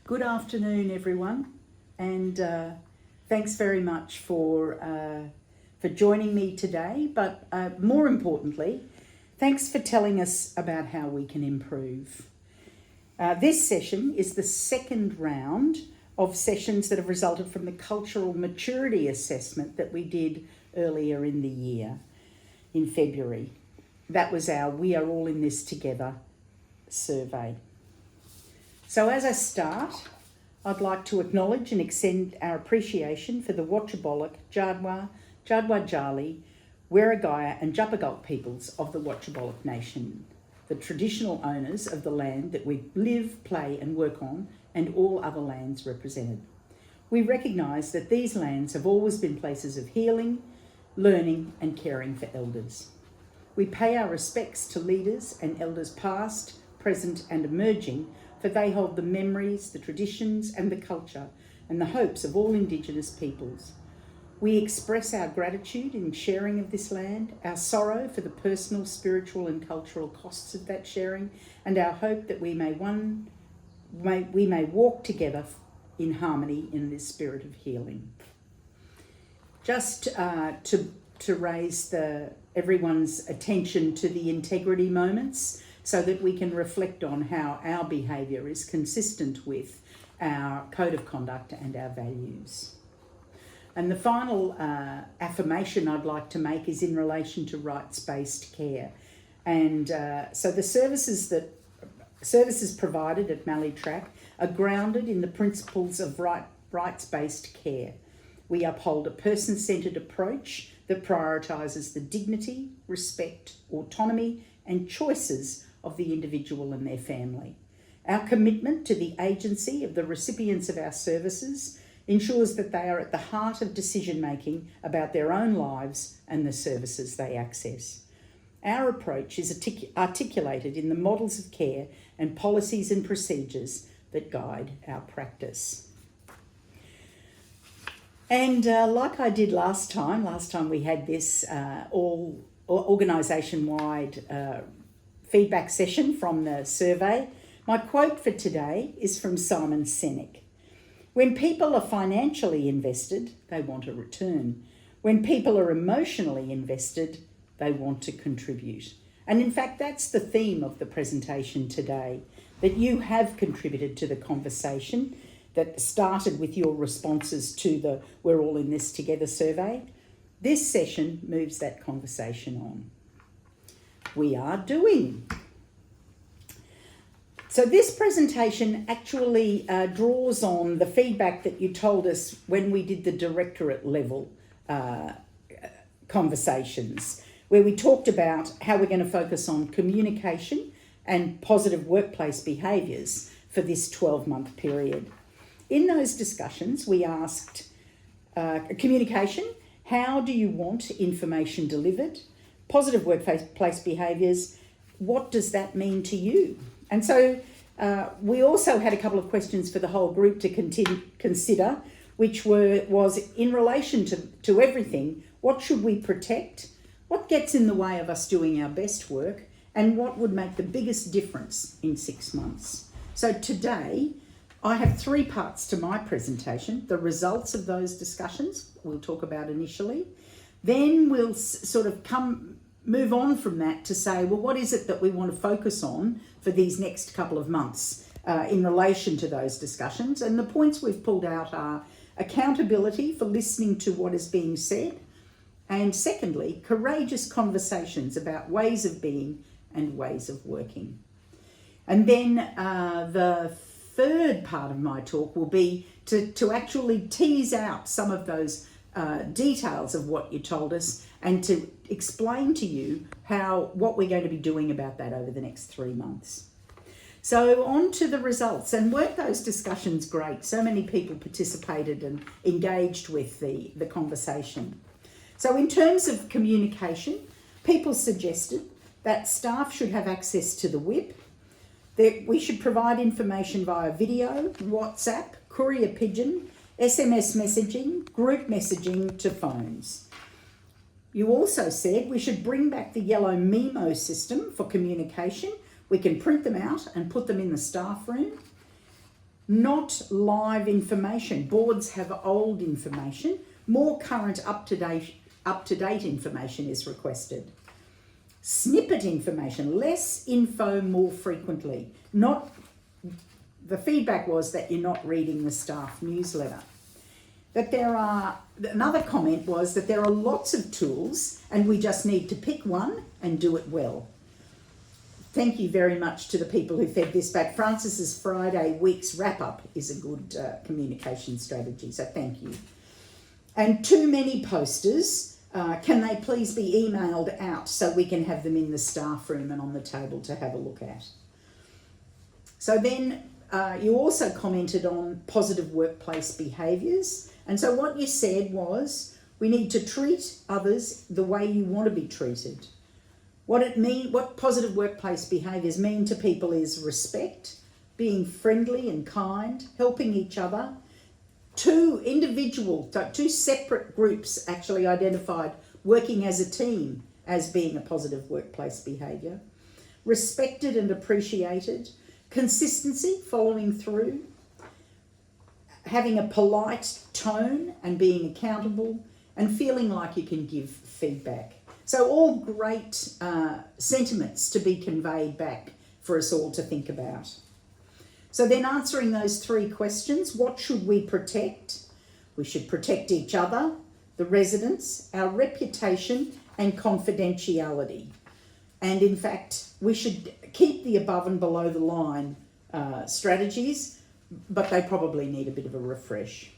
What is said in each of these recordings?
Good afternoon, everyone, and thanks very much for joining me today. But more importantly, thanks for telling us about how we can improve. This session is the second round of sessions that have resulted from the cultural maturity assessment that we did earlier in the year, in February. That was our We Are All in This Together survey. So as I start, I'd like to acknowledge and extend our appreciation for the Watchabollock, Jadwa, Jali, Werrigaya and Juppagalp peoples of the Watchabollock Nation, the traditional owners of the land that we live, play and work on, and all other lands represented. We recognise that these lands have always been places of healing, learning and caring for elders. We pay our respects to leaders and elders past, present and emerging, for they hold the memories, the traditions and the culture and the hopes of all Indigenous peoples. We express our gratitude in sharing of this land, our sorrow for the personal, spiritual and cultural costs of that sharing, and our hope that we may walk together in harmony in this spirit of healing. Just to raise everyone's attention to the integrity moments, so that we can reflect on how our behaviour is consistent with our code of conduct and our values. And the final affirmation I'd like to make is in relation to rights-based care. And so the services provided at Mallee Track are grounded in the principles of rights-based care. We uphold a person-centred approach that prioritises the dignity, respect, autonomy and choices of the individual and their family. Our commitment to the agency of the recipients of our services ensures that they are at the heart of decision making about their own lives and the services they access. Our approach is articulated in the models of care and policies and procedures that guide our practice. And like I did last time we had this all organisation-wide feedback session from the survey. My quote for today is from Simon Sinek. When people are financially invested, they want a return. When people are emotionally invested, they want to contribute. And in fact, that's the theme of the presentation today, that you have contributed to the conversation that started with your responses to the We're All in This Together survey. This session moves that conversation on. We are doing. So this presentation actually draws on the feedback that you told us when we did the directorate level conversations, where we talked about how we're going to focus on communication and positive workplace behaviours for this 12-month period. In those discussions, we asked communication, how do you want information delivered? Positive workplace behaviours, what does that mean to you? And so we also had a couple of questions for the whole group to consider, which was in relation to everything. What should we protect? What gets in the way of us doing our best work? And what would make the biggest difference in 6 months? So today, I have 3 parts to my presentation. The results of those discussions we'll talk about initially. Then we'll sort of move on from that to say, well, what is it that we want to focus on for these next couple of months in relation to those discussions? And the points we've pulled out are accountability for listening to what is being said, and secondly, courageous conversations about ways of being and ways of working. And then the third part of my talk will be to actually tease out some of those details of what you told us and to explain to you what we're going to be doing about that over the next 3 months. So on to the results, and weren't those discussions great? So many people participated and engaged with the conversation. So in terms of communication, people suggested that staff should have access to the WIP, that we should provide information via video, WhatsApp, courier pigeon, SMS messaging, group messaging to phones. You also said we should bring back the yellow memo system for communication. We can print them out and put them in the staff room. not live information. Boards have old information. More current, up-to-date information is requested. Snippet information, less info more frequently. The feedback was that you're not reading the staff newsletter. Another comment was that there are lots of tools and we just need to pick one and do it well. Thank you very much to the people who fed this back. Francis's Friday week's wrap-up is a good communication strategy, so thank you. And too many posters, can they please be emailed out so we can have them in the staff room and on the table to have a look at? So then you also commented on positive workplace behaviours. And so what you said was, we need to treat others the way you want to be treated. What positive workplace behaviours mean to people is respect, being friendly and kind, helping each other. Two separate groups actually identified working as a team as being a positive workplace behaviour. Respected and appreciated, consistency, following through, having a polite tone and being accountable, and feeling like you can give feedback. So all great sentiments to be conveyed back for us all to think about. So then answering those three questions, what should we protect? We should protect each other, the residents, our reputation and confidentiality. And in fact, we should keep the above and below the line strategies, but they probably need a bit of a refresh.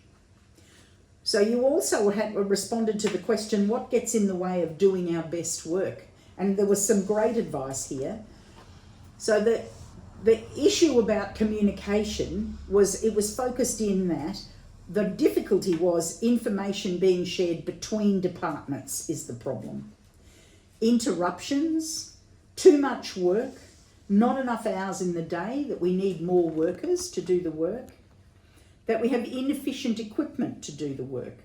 So you also responded to the question, what gets in the way of doing our best work? And there was some great advice here. So the issue about communication was focused in that the difficulty was information being shared between departments is the problem. Interruptions, too much work, not enough hours in the day, that we need more workers to do the work, that we have inefficient equipment to do the work.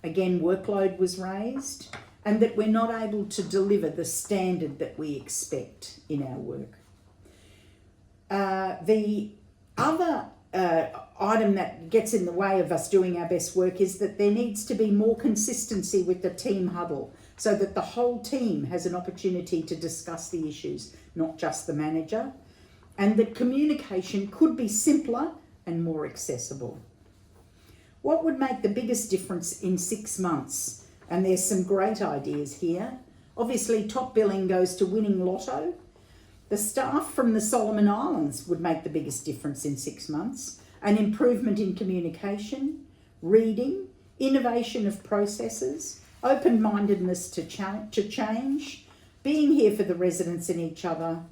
Again, workload was raised, and that we're not able to deliver the standard that we expect in our work. The other item that gets in the way of us doing our best work is that there needs to be more consistency with the team huddle so that the whole team has an opportunity to discuss the issues, not just the manager, and that communication could be simpler and more accessible. What would make the biggest difference in 6 months? And there's some great ideas here. Obviously, top billing goes to winning lotto. The staff from the Solomon Islands would make the biggest difference in 6 months. An improvement in communication, reading, innovation of processes, open-mindedness to change, being here for the residents and each other,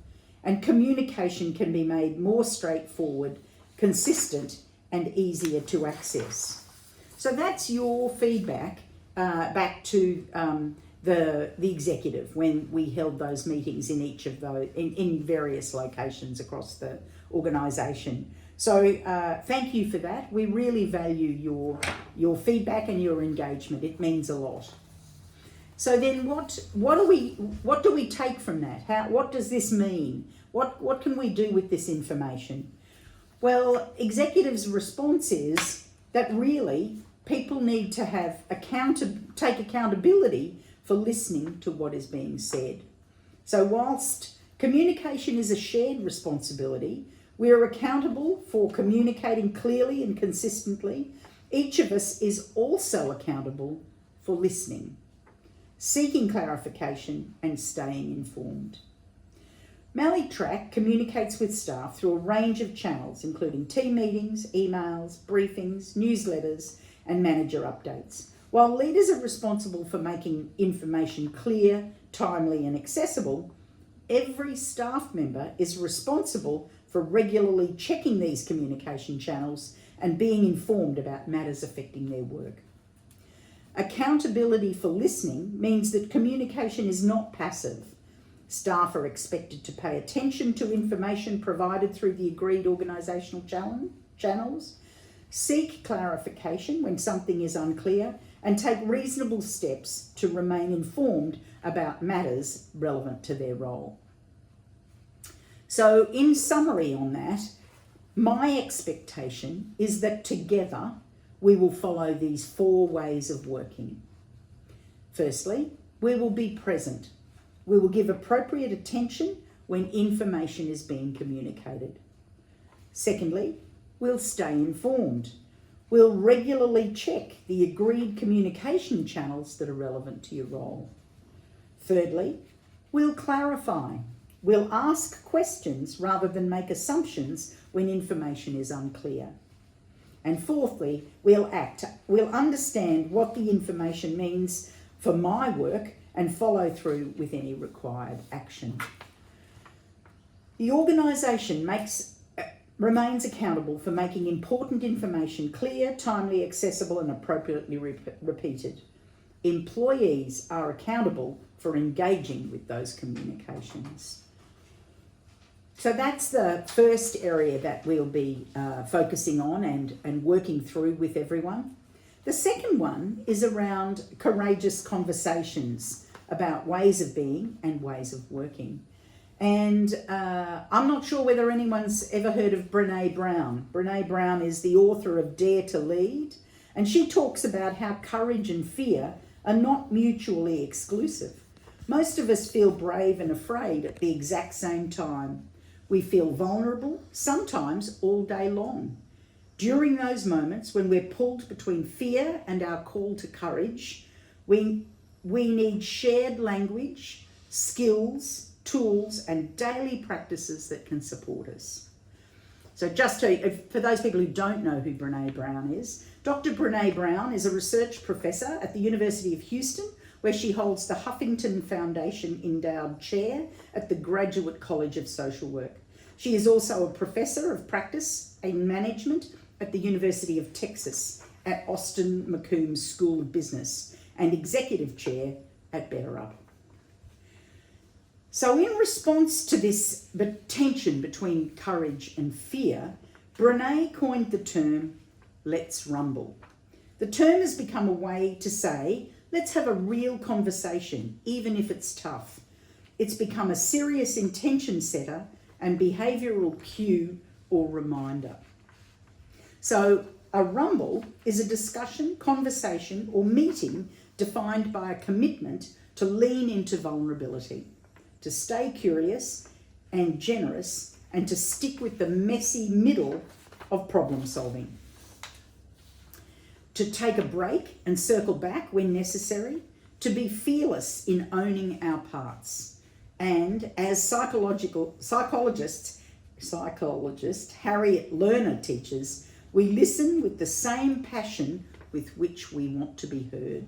and communication can be made more straightforward, consistent, and easier to access. So that's your feedback back to the executive when we held those meetings in each of those in various locations across the organisation. So thank you for that. We really value your feedback and your engagement. It means a lot. So then what do we take from that? What does this mean? What can we do with this information? Well, executives' response is that really people need to have take accountability for listening to what is being said. So whilst communication is a shared responsibility, we are accountable for communicating clearly and consistently. Each of us is also accountable for listening, seeking clarification and staying informed. Mallee Track communicates with staff through a range of channels, including team meetings, emails, briefings, newsletters, and manager updates. While leaders are responsible for making information clear, timely, and accessible, every staff member is responsible for regularly checking these communication channels and being informed about matters affecting their work. Accountability for listening means that communication is not passive. Staff are expected to pay attention to information provided through the agreed organisational channels, seek clarification when something is unclear, and take reasonable steps to remain informed about matters relevant to their role. So in summary on that, My expectation is that together we will follow these 4 ways of working. Firstly, we will be present. We will give appropriate attention when information is being communicated. Secondly, we'll stay informed. We'll regularly check the agreed communication channels that are relevant to your role. Thirdly, we'll clarify. We'll ask questions rather than make assumptions when information is unclear. And fourthly, we'll act. We'll understand what the information means for my work and follow through with any required action. The organisation remains accountable for making important information clear, timely, accessible and appropriately repeated. Employees are accountable for engaging with those communications. So that's the first area that we'll be focusing on and working through with everyone. The second one is around courageous conversations about ways of being and ways of working. And I'm not sure whether anyone's ever heard of Brené Brown. Brené Brown is the author of Dare to Lead, and she talks about how courage and fear are not mutually exclusive. Most of us feel brave and afraid at the exact same time. We feel vulnerable, sometimes all day long. During those moments when we're pulled between fear and our call to courage, we need shared language, skills, tools and daily practices that can support us. So for those people who don't know who Brené Brown is, Dr. Brené Brown is a research professor at the University of Houston, where she holds the Huffington Foundation Endowed Chair at the Graduate College of Social Work. She is also a professor of practice and management at the University of Texas at Austin McCombs School of Business and executive chair at BetterUp. So in response to the tension between courage and fear, Brené coined the term, let's rumble. The term has become a way to say, let's have a real conversation, even if it's tough. It's become a serious intention setter and behavioural cue or reminder. So a rumble is a discussion, conversation or meeting defined by a commitment to lean into vulnerability, to stay curious and generous, and to stick with the messy middle of problem solving. To take a break and circle back when necessary, to be fearless in owning our parts. And as psychologist Harriet Lerner teaches, we listen with the same passion with which we want to be heard.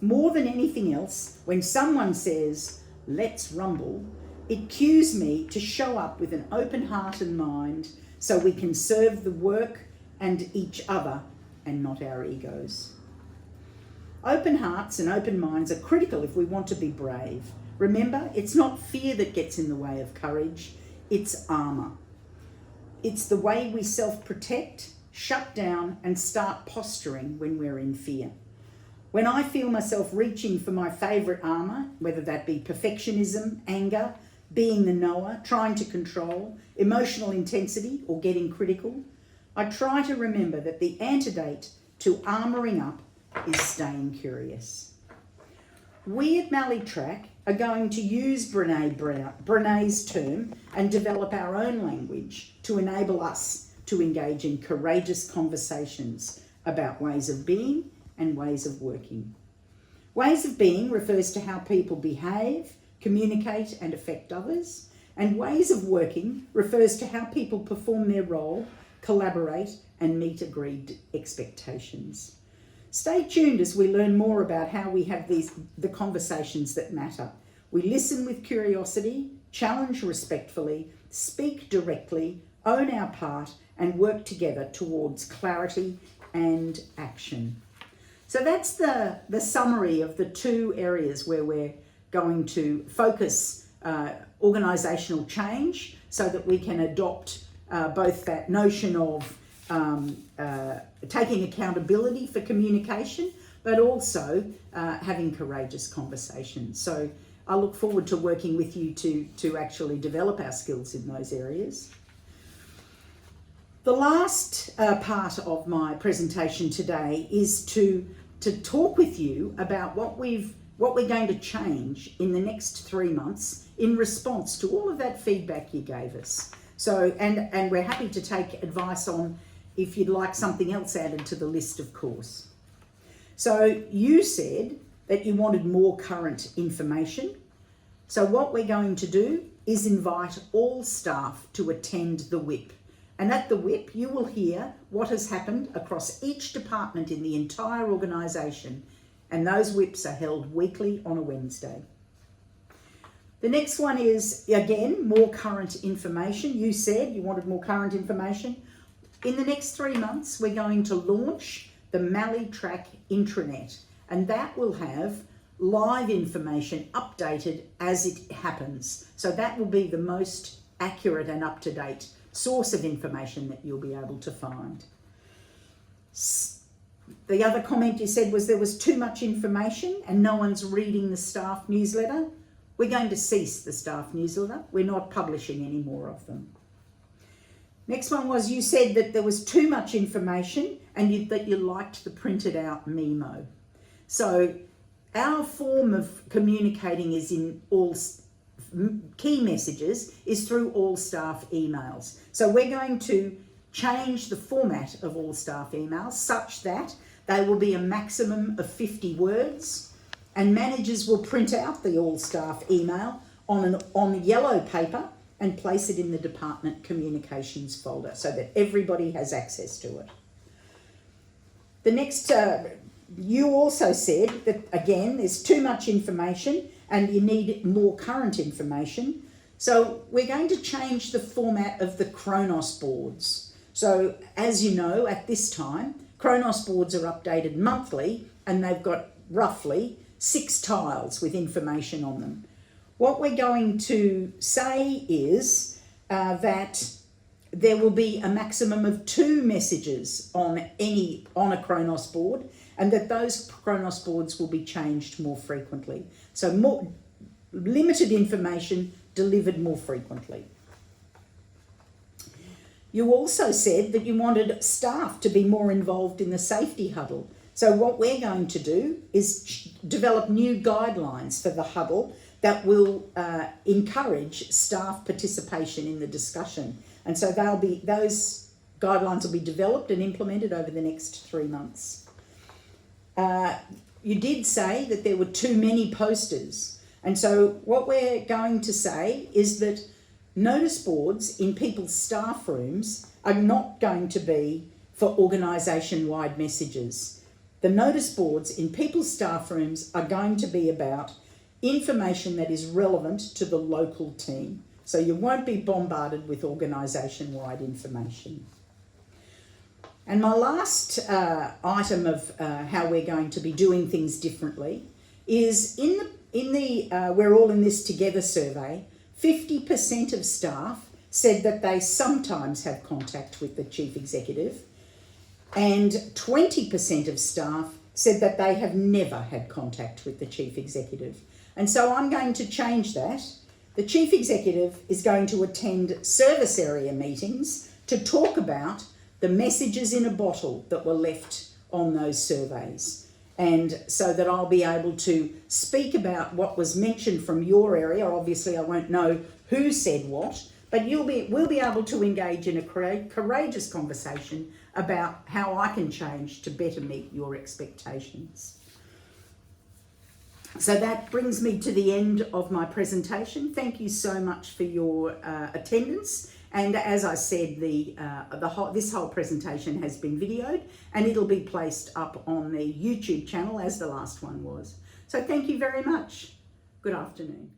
More than anything else, when someone says, let's rumble, it cues me to show up with an open heart and mind so we can serve the work and each other and not our egos. Open hearts and open minds are critical if we want to be brave. Remember, it's not fear that gets in the way of courage, it's armour. It's the way we self-protect, shut down and start posturing when we're in fear. When I feel myself reaching for my favourite armour, whether that be perfectionism, anger, being the knower, trying to control, emotional intensity or getting critical, I try to remember that the antidote to armouring up is staying curious. We at Mallytrack are going to use Brené's term and develop our own language to enable us to engage in courageous conversations about ways of being and ways of working. Ways of being refers to how people behave, communicate and affect others, and ways of working refers to how people perform their role, collaborate and meet agreed expectations. Stay tuned as we learn more about how we have the conversations that matter. We listen with curiosity, challenge respectfully, speak directly, own our part and work together towards clarity and action. So that's the summary of the 2 areas where we're going to focus organisational change so that we can adopt both that notion of taking accountability for communication, but also having courageous conversations. So I look forward to working with you to actually develop our skills in those areas. The last part of my presentation today is to talk with you about what we're going to change in the next 3 months in response to all of that feedback you gave us. So, and we're happy to take advice on if you'd like something else added to the list, of course. So you said that you wanted more current information. So what we're going to do is invite all staff to attend the WIP. And at the WIP, you will hear what has happened across each department in the entire organisation. And those WIPs are held weekly on a Wednesday. The next one is, again, more current information. You said you wanted more current information. In the next 3 months, we're going to launch the Mallee-Track intranet, and that will have live information updated as it happens. So that will be the most accurate and up-to-date source of information that you'll be able to find. The other comment you said was there was too much information and no one's reading the staff newsletter. We're going to cease the staff newsletter. We're not publishing any more of them. Next one was you said that there was too much information and that you liked the printed out memo. So our form of communicating is in all key messages is through all staff emails. So we're going to change the format of all staff emails such that they will be a maximum of 50 words, and managers will print out the all staff email on yellow paper and place it in the department communications folder so that everybody has access to it. The next, you also said that, again, there's too much information and you need more current information. So we're going to change the format of the Kronos boards. So as you know, at this time, Kronos boards are updated monthly and they've got roughly 6 tiles with information on them. What we're going to say is that there will be a maximum of 2 messages on a Kronos board, and that those Kronos boards will be changed more frequently. So more limited information delivered more frequently. You also said that you wanted staff to be more involved in the safety huddle. So what we're going to do is develop new guidelines for the huddle that will encourage staff participation in the discussion. And so those guidelines will be developed and implemented over the next 3 months. You did say that there were too many posters. And so what we're going to say is that notice boards in people's staff rooms are not going to be for organisation-wide messages. The notice boards in people's staff rooms are going to be about information that is relevant to the local team. So you won't be bombarded with organisation-wide information. And my last item of how we're going to be doing things differently is in the We're All in This Together survey, 50% of staff said that they sometimes have contact with the chief executive, and 20% of staff said that they have never had contact with the chief executive. And so I'm going to change that. The chief executive is going to attend service area meetings to talk about the messages in a bottle that were left on those surveys. And so that I'll be able to speak about what was mentioned from your area. Obviously, I won't know who said what, but we'll be able to engage in a courageous conversation about how I can change to better meet your expectations. So that brings me to the end of my presentation. Thank you so much for your attendance. And as I said, this whole presentation has been videoed and it'll be placed up on the YouTube channel as the last one was. So thank you very much. Good afternoon.